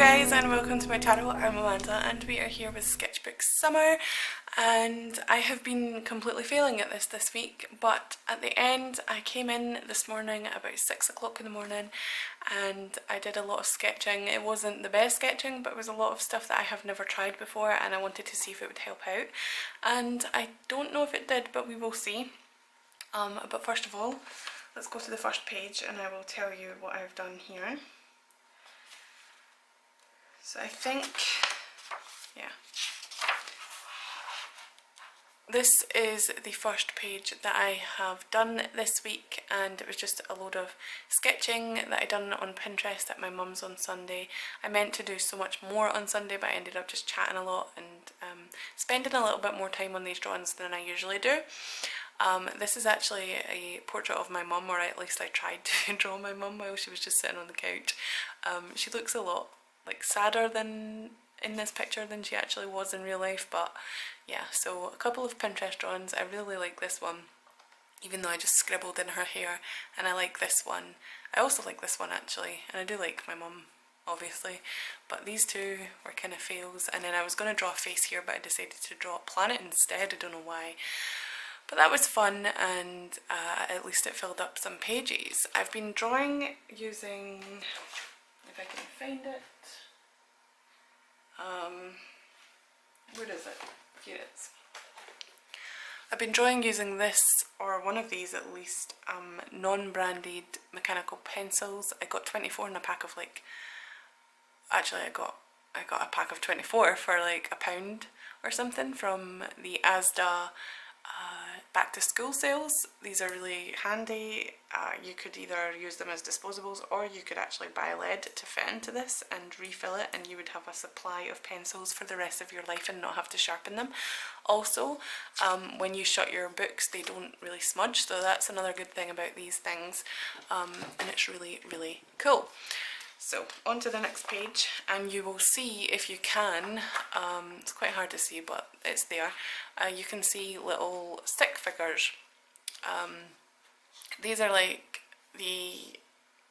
guys, and welcome to my channel. I'm Amanda and we are here with Sketchbook Summer, and I have been completely failing at this week, but at the end I came in this morning about 6 o'clock in the morning and I did a lot of sketching. It wasn't the best sketching, but it was a lot of stuff that I have never tried before and I wanted to see if it would help out, and I don't know if it did, but we will see. But first of all, let's go to the first page and I will tell you what I've done here. So I think, yeah, this is the first page that I have done this week, and it was just a load of sketching that I done on Pinterest at my mum's on Sunday. I meant to do so much more on Sunday, but I ended up just chatting a lot and spending a little bit more time on these drawings than I usually do. This is actually a portrait of my mum, or at least I tried to draw my mum while she was just sitting on the couch. She looks a lot like sadder than in this picture than she actually was in real life, but yeah, so a couple of Pinterest drawings. I really like this one, even though I just scribbled in her hair, and I like this one. I also like this one actually, and I do like my mum obviously, but these two were kind of fails. And then I was going to draw a face here, but I decided to draw a planet instead. I don't know why, but that was fun, and at least it filled up some pages. I've been drawing using, if I can find it, where is it? Here it is. I've been drawing using this, or one of these at least, non-branded mechanical pencils. I got 24 in a pack of like, actually I got a pack of 24 for like £1 or something from the Asda back to school sales. These are really handy. You could either use them as disposables, or you could actually buy lead to fit into this and refill it, and you would have a supply of pencils for the rest of your life and not have to sharpen them. Also, when you shut your books, they don't really smudge, so that's another good thing about these things, and it's really, really cool. So on to the next page, and you will see, if you can, it's quite hard to see but it's there, you can see little stick figures. These are like the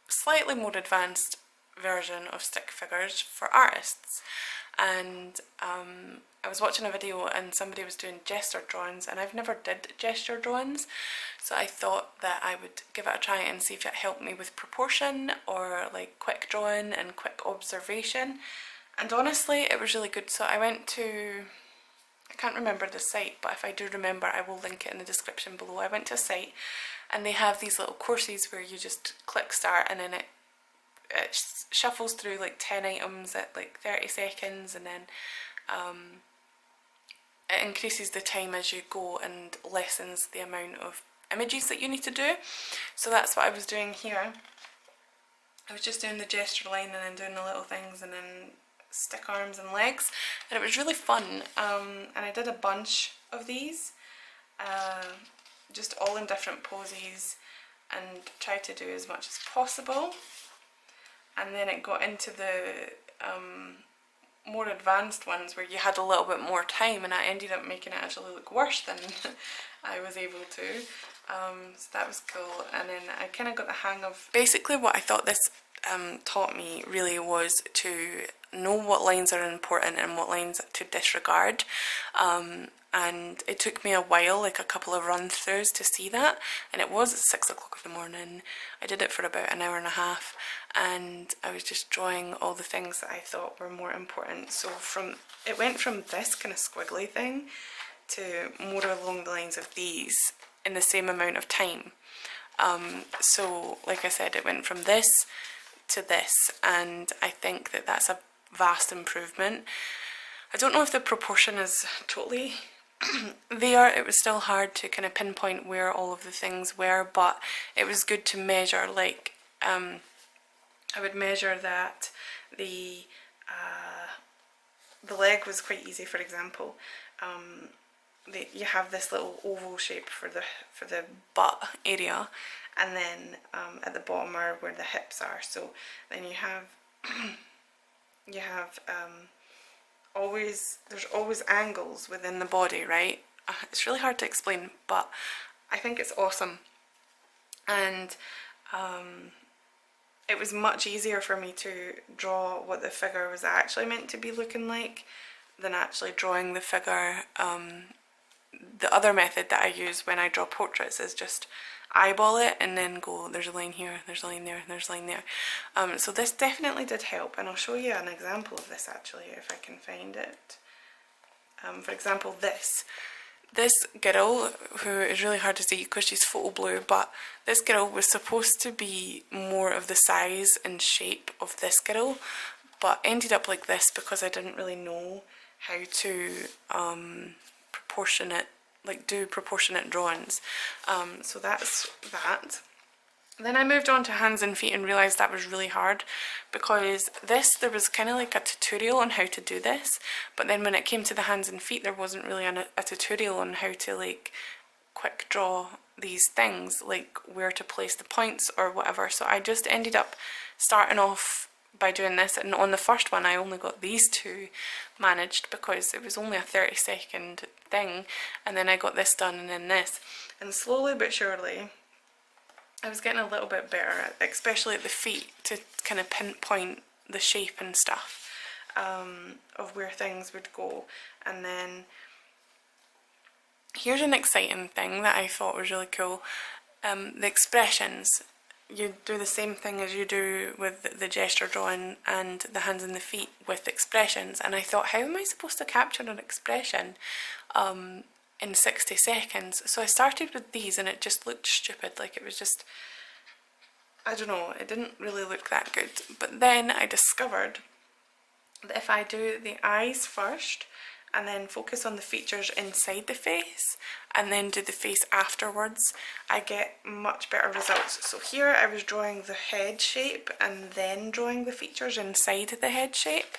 slightly more advanced version of stick figures for artists, and I was watching a video and somebody was doing gesture drawings, and I've never did gesture drawings, so I thought that I would give it a try and see if it helped me with proportion or like quick drawing and quick observation, and honestly it was really good. So I went to, I can't remember the site, but if I do remember I will link it in the description below. I went to a site and they have these little courses where you just click start and then it shuffles through like 10 items at like 30 seconds, and then it increases the time as you go and lessens the amount of images that you need to do. So that's what I was doing here. I was just doing the gesture line and then doing the little things and then stick arms and legs, and it was really fun. And I did a bunch of these, just all in different poses, and tried to do as much as possible. And then it got into the more advanced ones where you had a little bit more time, and I ended up making it actually look worse than I was able to. So that was cool, and then I kind of got the hang of, basically what I thought this taught me really was to know what lines are important and what lines to disregard. And it took me a while, like a couple of run-throughs to see that, and it was at 6 o'clock in the morning. I did it for about an hour and a half, and I was just drawing all the things that I thought were more important. So it went from this kind of squiggly thing to more along the lines of these in the same amount of time. So like I said, it went from this to this, and I think that that's a vast improvement. I don't know if the proportion is totally there. It was still hard to kind of pinpoint where all of the things were, but it was good to measure. Like I would measure that the leg was quite easy. For example, you have this little oval shape for the butt area, and then at the bottom are where the hips are. So then you have there's always angles within the body, right? It's really hard to explain, but I think it's awesome. And it was much easier for me to draw what the figure was actually meant to be looking like than actually drawing the figure. The other method that I use when I draw portraits is just eyeball it and then go, there's a line here, there's a line there, there's a line there. So this definitely did help, and I'll show you an example of this actually if I can find it. For example, this girl, who is really hard to see because she's photo blue, but this girl was supposed to be more of the size and shape of this girl, but ended up like this because I didn't really know how to do proportionate drawings. So that's that. Then I moved on to hands and feet and realised that was really hard, because there was kind of like a tutorial on how to do this, but then when it came to the hands and feet there wasn't really a tutorial on how to like quick draw these things, like where to place the points or whatever. So I just ended up starting off by doing this, and on the first one I only got these two managed because it was only a 30-second thing, and then I got this done and then this, and slowly but surely I was getting a little bit better, especially at the feet, to kind of pinpoint the shape and stuff of where things would go. And then here's an exciting thing that I thought was really cool. The expressions. You do the same thing as you do with the gesture drawing and the hands and the feet with expressions, and I thought, how am I supposed to capture an expression in 60 seconds? So I started with these and it just looked stupid, like it was just, I don't know, it didn't really look that good. But then I discovered that if I do the eyes first and then focus on the features inside the face and then do the face afterwards, I get much better results. So here I was drawing the head shape and then drawing the features inside the head shape,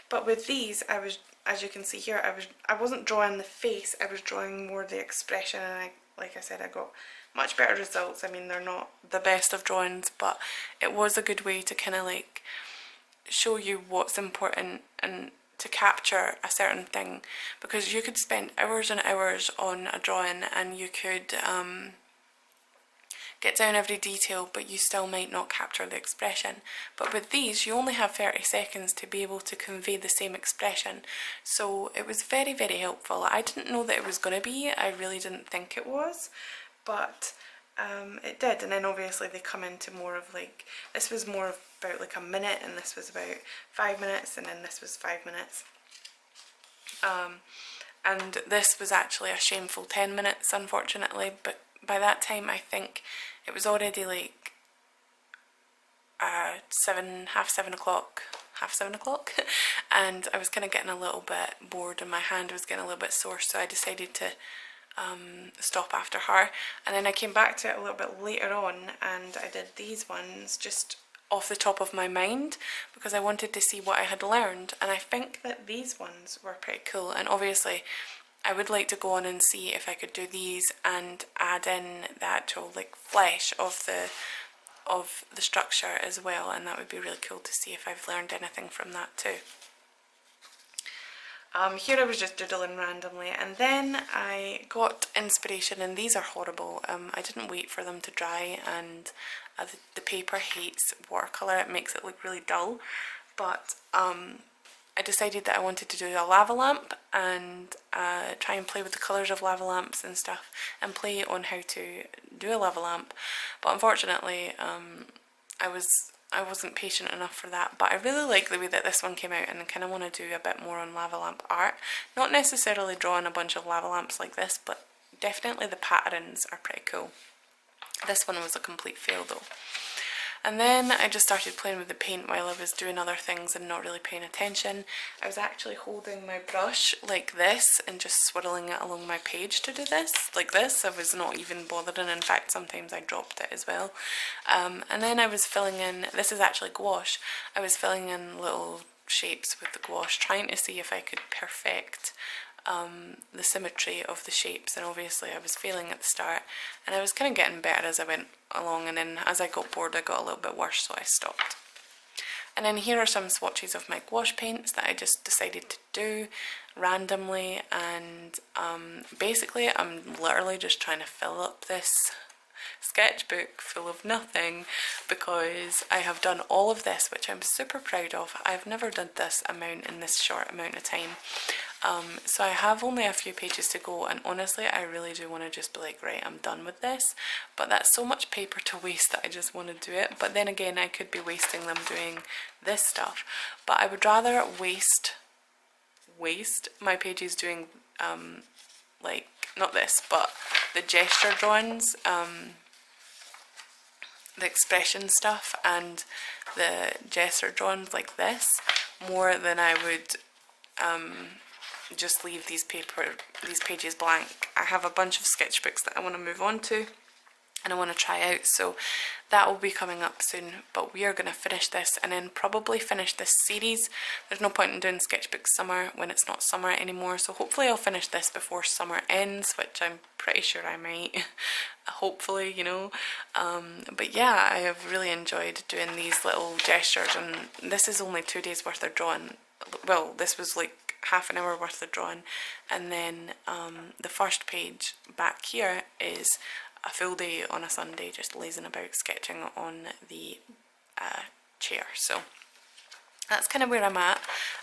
but with these I was, as you can see here, I wasn't drawing the face, I was drawing more the expression, and like I said, I got much better results. I mean, they're not the best of drawings, but it was a good way to kind of like show you what's important and to capture a certain thing, because you could spend hours and hours on a drawing and you could get down every detail, but you still might not capture the expression. But with these, you only have 30 seconds to be able to convey the same expression. So it was very, very helpful. I didn't know that it was going to be, I really didn't think it was, but it did. And then obviously they come into more of like, this was more about like a minute, and this was about 5 minutes, and then this was 5 minutes. And this was actually a shameful 10 minutes, unfortunately, but by that time I think it was already like half seven o'clock, and I was kind of getting a little bit bored and my hand was getting a little bit sore, so I decided to stop after her. And then I came back to it a little bit later on and I did these ones just off the top of my mind because I wanted to see what I had learned, and I think that these ones were pretty cool. And obviously I would like to go on and see if I could do these and add in the actual like flesh of the structure as well, and that would be really cool to see if I've learned anything from that too. Here I was just doodling randomly, and then I got inspiration, and these are horrible. I didn't wait for them to dry, and the paper hates watercolour, it makes it look really dull, but I decided that I wanted to do a lava lamp and try and play with the colours of lava lamps and stuff, and play on how to do a lava lamp. But unfortunately I wasn't patient enough for that, but I really like the way that this one came out, and I kind of want to do a bit more on lava lamp art. Not necessarily drawing a bunch of lava lamps like this, but definitely the patterns are pretty cool. This one was a complete fail though. And then I just started playing with the paint while I was doing other things and not really paying attention. I was actually holding my brush like this and just swirling it along my page to do this, like this. I was not even bothered, and in fact sometimes I dropped it as well. And then I was filling in, this is actually gouache, I was filling in little shapes with the gouache, trying to see if I could perfect the symmetry of the shapes, and obviously I was failing at the start, and I was kind of getting better as I went along, and then as I got bored I got a little bit worse, so I stopped. And then here are some swatches of my gouache paints that I just decided to do randomly, and basically I'm literally just trying to fill up this sketchbook full of nothing, because I have done all of this, which I'm super proud of. I've never done this amount in this short amount of time. So I have only a few pages to go, and honestly I really do want to just be like, right, I'm done with this, but that's so much paper to waste that I just want to do it. But then again, I could be wasting them doing this stuff, but I would rather waste my pages doing like, not this, but the gesture drawings, the expression stuff and the gesture drawings like this, more than I would just leave these pages blank. I have a bunch of sketchbooks that I want to move on to and I want to try out, so that will be coming up soon. But we are going to finish this and then probably finish this series. There's no point in doing sketchbook summer when it's not summer anymore, so hopefully I'll finish this before summer ends, which I'm pretty sure I might. Hopefully, you know. But yeah, I have really enjoyed doing these little gestures, and this is only 2 days worth of drawing. Well, this was like half an hour worth of drawing, and then the first page back here is a full day on a Sunday just lazing about sketching on the chair. So that's kind of where I'm at,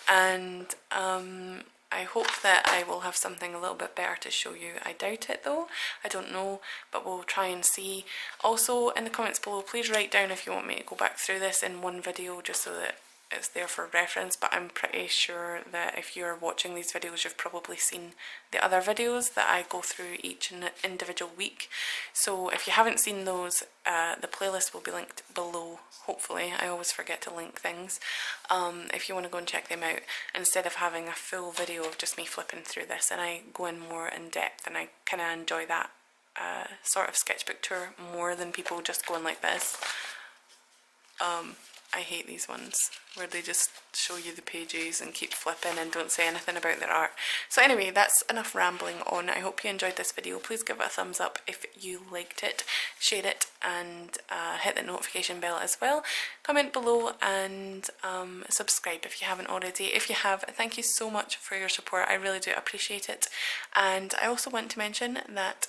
and I hope that I will have something a little bit better to show you. I doubt it though, I don't know, but we'll try and see. Also, in the comments below, please write down if you want me to go back through this in one video just so that it's there for reference. But I'm pretty sure that if you're watching these videos, you've probably seen the other videos that I go through each individual week. So if you haven't seen those, the playlist will be linked below, hopefully. I always forget to link things. If you want to go and check them out, instead of having a full video of just me flipping through this, and I go in more in depth, and I kind of enjoy that sort of sketchbook tour more than people just going like this. I hate these ones where they just show you the pages and keep flipping and don't say anything about their art. So anyway, that's enough rambling on. I hope you enjoyed this video. Please give it a thumbs up if you liked it, share it, and hit the notification bell as well. Comment below and subscribe if you haven't already. If you have, thank you so much for your support. I really do appreciate it. And I also want to mention that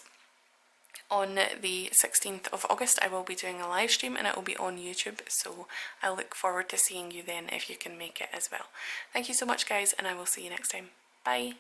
on the 16th of August I will be doing a live stream, and it will be on YouTube, so I look forward to seeing you then if you can make it as well. Thank you so much guys, and I will see you next time. Bye!